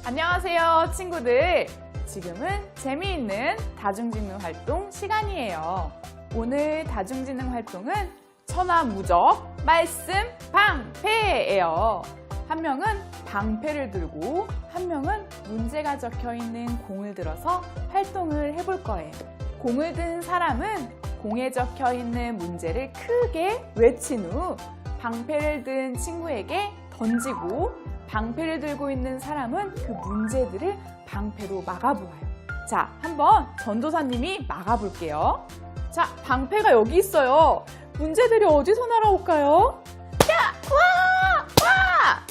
안녕하세요, 친구들. 지금은 재미있는 다중지능 활동 시간이에요. 오늘 다중지능 활동은 천하무적 말씀 방패예요. 한 명은 방패를 들고 한 명은 문제가 적혀있는 공을 들어서 활동을 해볼 거예요. 공을 든 사람은 공에 적혀있는 문제를 크게 외친 후 방패를 든 친구에게 던지고 방패를 들고 있는 사람은 그 문제들을 방패로 막아보아요. 자, 한번 전도사님이 막아볼게요. 자, 방패가 여기 있어요. 문제들이 어디서 날아올까요? 야! 와! 와!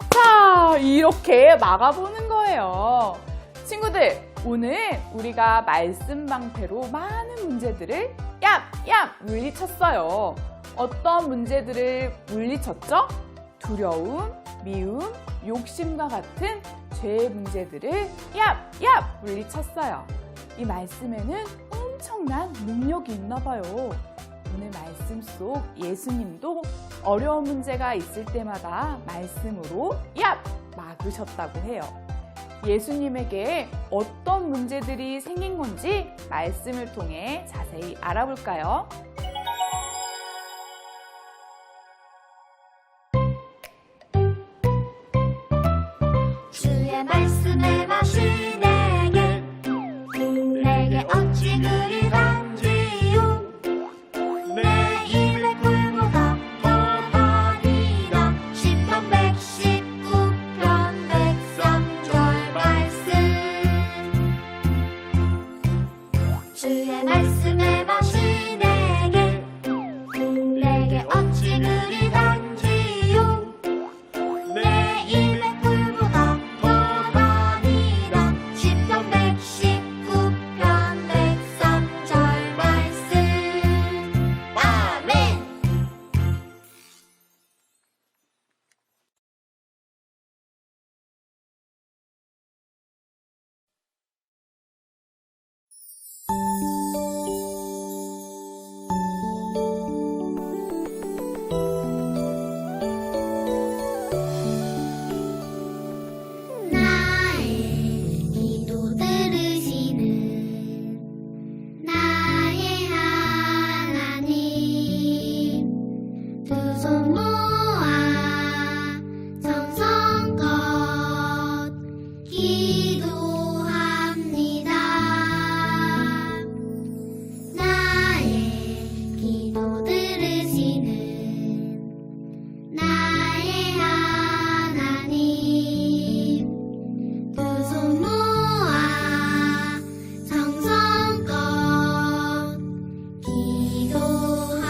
자, 이렇게 막아보는 거예요. 친구들, 오늘 우리가 말씀 방패로 많은 문제들을 얍! 물리쳤어요. 어떤 문제들을 물리쳤죠? 두려움, 미움, 욕심과 같은 죄의 문제들을 얍! 물리쳤어요. 이 말씀에는 엄청난 능력이 있나 봐요. 오늘 말씀 속 예수님도 어려운 문제가 있을 때마다 말씀으로 얍! 막으셨다고 해요. 예수님에게 어떤 문제들이 생긴 건지 말씀을 통해 자세히 알아볼까요? 주의 말씀에 맛이 내게 어찌 그리 단지요 내 입에 굴고가 떠다니라 시편 119편 103절 말씀 주의 말씀에 맛이 내게 어찌 그리 단지요 내 입에 굴고가 떠다니라 시편 119편 103절 말씀 아멘. 나의 기도 들으시는 나의 하나님 두 손 모아 정성껏 기도합니다. 나의 기도 들으시는 나의 하나님 두 손 모아 정성껏 기도합니다.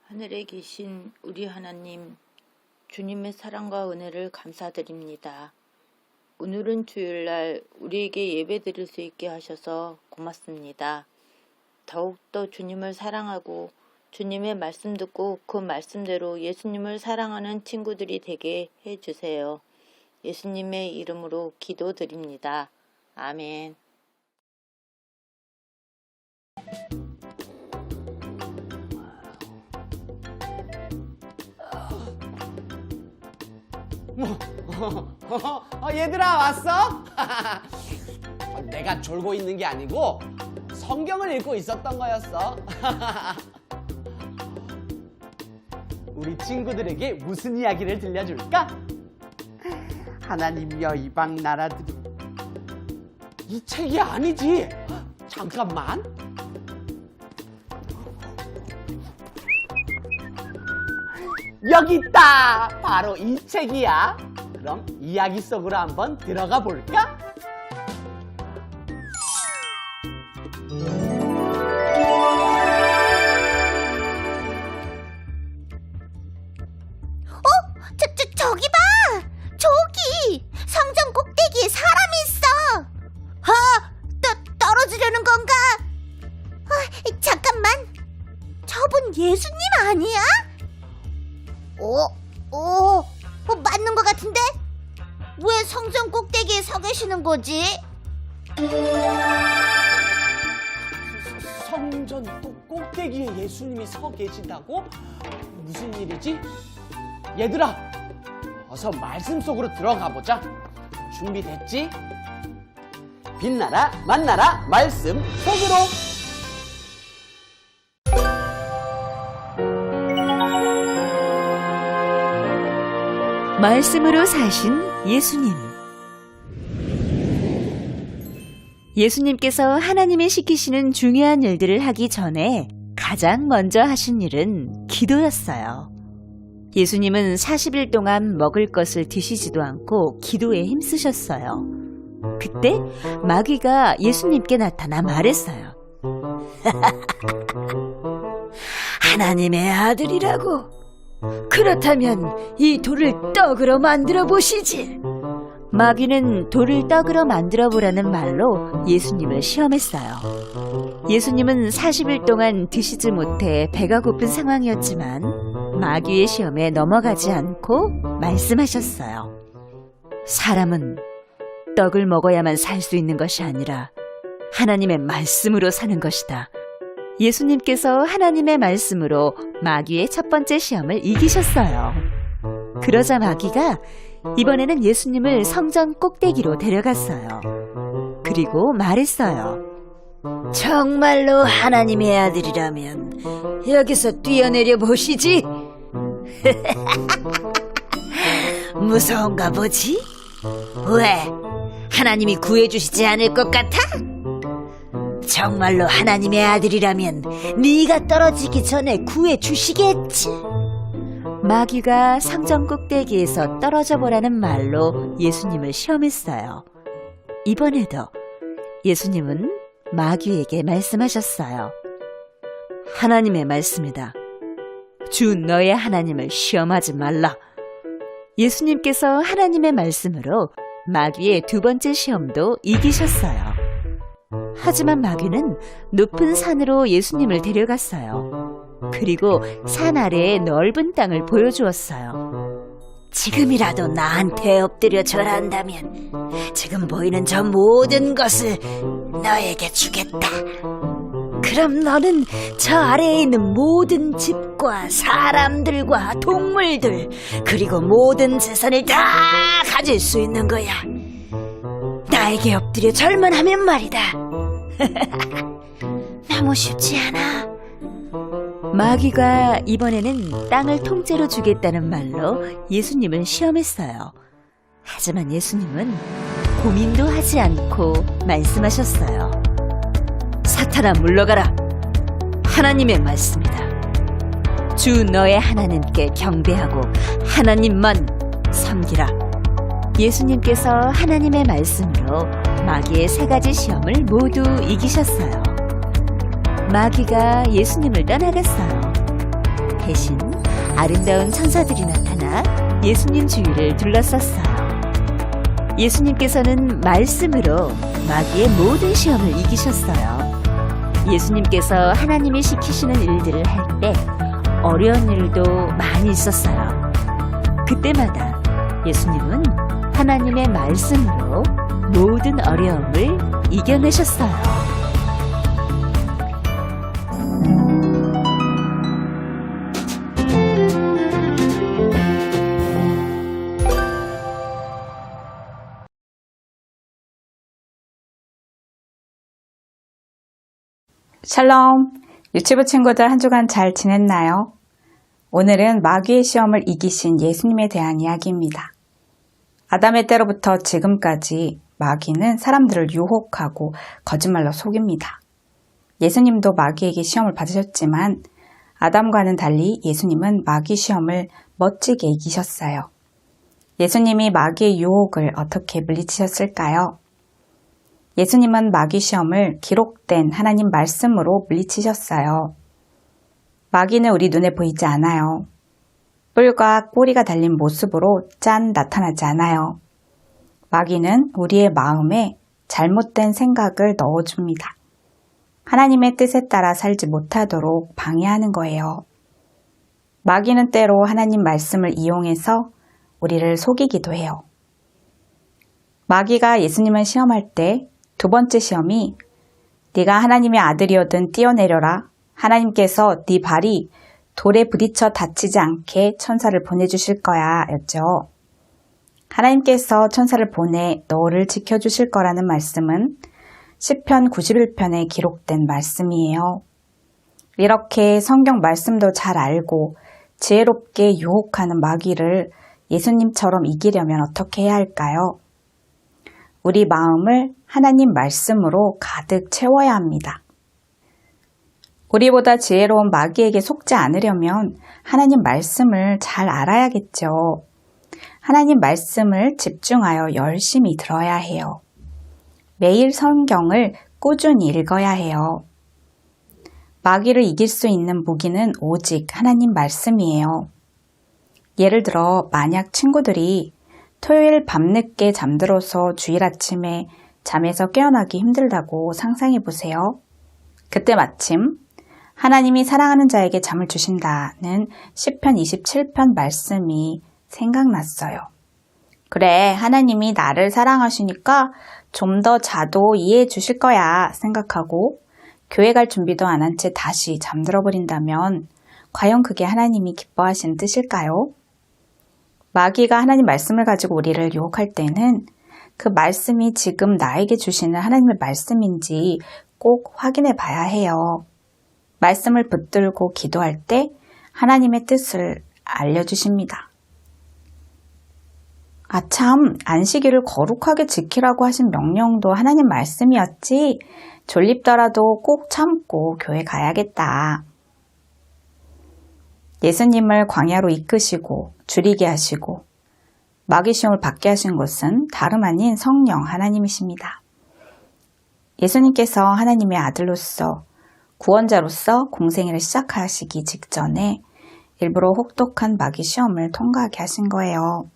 하늘에 계신 우리 하나님, 주님의 사랑과 은혜를 감사드립니다. 오늘은 주일날 우리에게 예배 드릴 수 있게 하셔서 고맙습니다. 더욱더 주님을 사랑하고 주님의 말씀 듣고 그 말씀대로 예수님을 사랑하는 친구들이 되게 해주세요. 예수님의 이름으로 기도드립니다. 아멘. 얘들아 왔어? 내가 졸고 있는 게 아니고 성경을 읽고 있었던 거였어. 우리 친구들에게 무슨 이야기를 들려줄까? 하나님여 이방 나라들이 이 책이 아니지. 잠깐만. 여기 있다. 바로 이 책이야. 그럼 이야기 속으로 한번 들어가 볼까? 저기 봐! 저기! 성전 꼭대기에 사람이 있어! 떨어지려는 건가? 잠깐만! 저분 예수님 아니야? 맞는 것 같은데? 왜 성전 꼭대기에 서 계시는 거지? 성전 꼭대기에 예수님이 서 계신다고? 무슨 일이지? 얘들아, 어서 말씀 속으로 들어가 보자. 준비됐지? 빛나라 만나라 말씀 속으로. 말씀으로 사신 예수님. 예수님께서 하나님이 시키시는 중요한 일들을 하기 전에 가장 먼저 하신 일은 기도였어요. 예수님은 40일 동안 먹을 것을 드시지도 않고 기도에 힘쓰셨어요. 그때 마귀가 예수님께 나타나 말했어요. 하나님의 아들이라고? 그렇다면 이 돌을 떡으로 만들어 보시지. 마귀는 돌을 떡으로 만들어 보라는 말로 예수님을 시험했어요. 예수님은 40일 동안 드시지 못해 배가 고픈 상황이었지만 마귀의 시험에 넘어가지 않고 말씀하셨어요. 사람은 떡을 먹어야만 살 수 있는 것이 아니라 하나님의 말씀으로 사는 것이다. 예수님께서 하나님의 말씀으로 마귀의 첫 번째 시험을 이기셨어요. 그러자 마귀가 이번에는 예수님을 성전 꼭대기로 데려갔어요. 그리고 말했어요. 정말로 하나님의 아들이라면 여기서 뛰어내려 보시지. 무서운가 보지? 왜? 하나님이 구해주시지 않을 것 같아? 정말로 하나님의 아들이라면 네가 떨어지기 전에 구해주시겠지. 마귀가 성전 꼭대기에서 떨어져 보라는 말로 예수님을 시험했어요. 이번에도 예수님은 마귀에게 말씀하셨어요. 하나님의 말씀이다. 주 너의 하나님을 시험하지 말라. 예수님께서 하나님의 말씀으로 마귀의 두 번째 시험도 이기셨어요. 하지만 마귀는 높은 산으로 예수님을 데려갔어요. 그리고 산 아래의 넓은 땅을 보여주었어요. 지금이라도 나한테 엎드려 절한다면 지금 보이는 저 모든 것을 너에게 주겠다. 그럼 너는 저 아래에 있는 모든 집과 사람들과 동물들 그리고 모든 재산을 다 가질 수 있는 거야. 나에게 엎드려 절만 하면 말이다. 너무 쉽지 않아. 마귀가 이번에는 땅을 통째로 주겠다는 말로 예수님을 시험했어요. 하지만 예수님은 고민도 하지 않고 말씀하셨어요. 사탄아 물러가라. 하나님의 말씀이다. 주 너의 하나님께 경배하고 하나님만 섬기라. 예수님께서 하나님의 말씀으로 마귀의 세 가지 시험을 모두 이기셨어요. 마귀가 예수님을 떠나갔어요. 대신 아름다운 천사들이 나타나 예수님 주위를 둘러쌌어요. 예수님께서는 말씀으로 마귀의 모든 시험을 이기셨어요. 예수님께서 하나님이 시키시는 일들을 할 때 어려운 일도 많이 있었어요. 그때마다 예수님은 하나님의 말씀으로 모든 어려움을 이겨내셨어요. 샬롬! 유치부 친구들 한 주간 잘 지냈나요? 오늘은 마귀의 시험을 이기신 예수님에 대한 이야기입니다. 아담의 때로부터 지금까지 마귀는 사람들을 유혹하고 거짓말로 속입니다. 예수님도 마귀에게 시험을 받으셨지만 아담과는 달리 예수님은 마귀 시험을 멋지게 이기셨어요. 예수님이 마귀의 유혹을 어떻게 물리치셨을까요? 예수님은 마귀 시험을 기록된 하나님 말씀으로 물리치셨어요. 마귀는 우리 눈에 보이지 않아요. 뿔과 꼬리가 달린 모습으로 짠 나타나지 않아요. 마귀는 우리의 마음에 잘못된 생각을 넣어줍니다. 하나님의 뜻에 따라 살지 못하도록 방해하는 거예요. 마귀는 때로 하나님 말씀을 이용해서 우리를 속이기도 해요. 마귀가 예수님을 시험할 때 두 번째 시험이 네가 하나님의 아들이거든 뛰어내려라. 하나님께서 네 발이 돌에 부딪혀 다치지 않게 천사를 보내주실 거야 였죠. 하나님께서 천사를 보내 너를 지켜주실 거라는 말씀은 시편 91편에 기록된 말씀이에요. 이렇게 성경 말씀도 잘 알고 지혜롭게 유혹하는 마귀를 예수님처럼 이기려면 어떻게 해야 할까요? 우리 마음을 하나님 말씀으로 가득 채워야 합니다. 우리보다 지혜로운 마귀에게 속지 않으려면 하나님 말씀을 잘 알아야겠죠. 하나님 말씀을 집중하여 열심히 들어야 해요. 매일 성경을 꾸준히 읽어야 해요. 마귀를 이길 수 있는 무기는 오직 하나님 말씀이에요. 예를 들어 만약 친구들이 토요일 밤늦게 잠들어서 주일 아침에 잠에서 깨어나기 힘들다고 상상해 보세요. 그때 마침 하나님이 사랑하는 자에게 잠을 주신다는 시편 27편 말씀이 생각났어요. 그래, 하나님이 나를 사랑하시니까 좀 더 자도 이해해 주실 거야 생각하고 교회 갈 준비도 안 한 채 다시 잠들어 버린다면 과연 그게 하나님이 기뻐하시는 뜻일까요? 마귀가 하나님 말씀을 가지고 우리를 유혹할 때는 그 말씀이 지금 나에게 주시는 하나님의 말씀인지 꼭 확인해 봐야 해요. 말씀을 붙들고 기도할 때 하나님의 뜻을 알려주십니다. 참, 안식일을 거룩하게 지키라고 하신 명령도 하나님 말씀이었지. 졸립더라도 꼭 참고 교회 가야겠다. 예수님을 광야로 이끄시고 줄이게 하시고 마귀 시험을 받게 하신 것은 다름 아닌 성령 하나님이십니다. 예수님께서 하나님의 아들로서 구원자로서 공생애를 시작하시기 직전에 일부러 혹독한 마귀 시험을 통과하게 하신 거예요.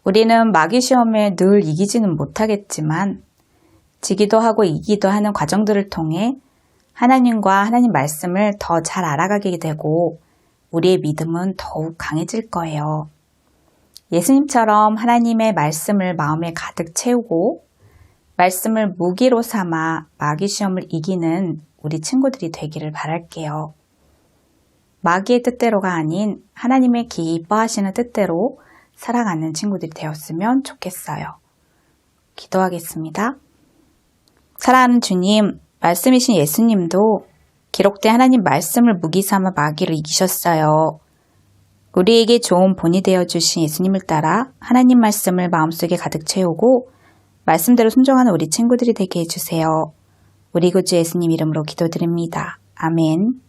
우리는 마귀 시험에 늘 이기지는 못하겠지만 지기도 하고 이기도 하는 과정들을 통해 하나님과 하나님 말씀을 더 잘 알아가게 되고 우리의 믿음은 더욱 강해질 거예요. 예수님처럼 하나님의 말씀을 마음에 가득 채우고 말씀을 무기로 삼아 마귀 시험을 이기는 우리 친구들이 되기를 바랄게요. 마귀의 뜻대로가 아닌 하나님의 기뻐하시는 뜻대로 살아가는 친구들이 되었으면 좋겠어요. 기도하겠습니다. 사랑하는 주님, 말씀이신 예수님도 기록된 하나님 말씀을 무기 삼아 마귀를 이기셨어요. 우리에게 좋은 본이 되어주신 예수님을 따라 하나님 말씀을 마음속에 가득 채우고 말씀대로 순종하는 우리 친구들이 되게 해주세요. 우리 구주 예수님 이름으로 기도드립니다. 아멘.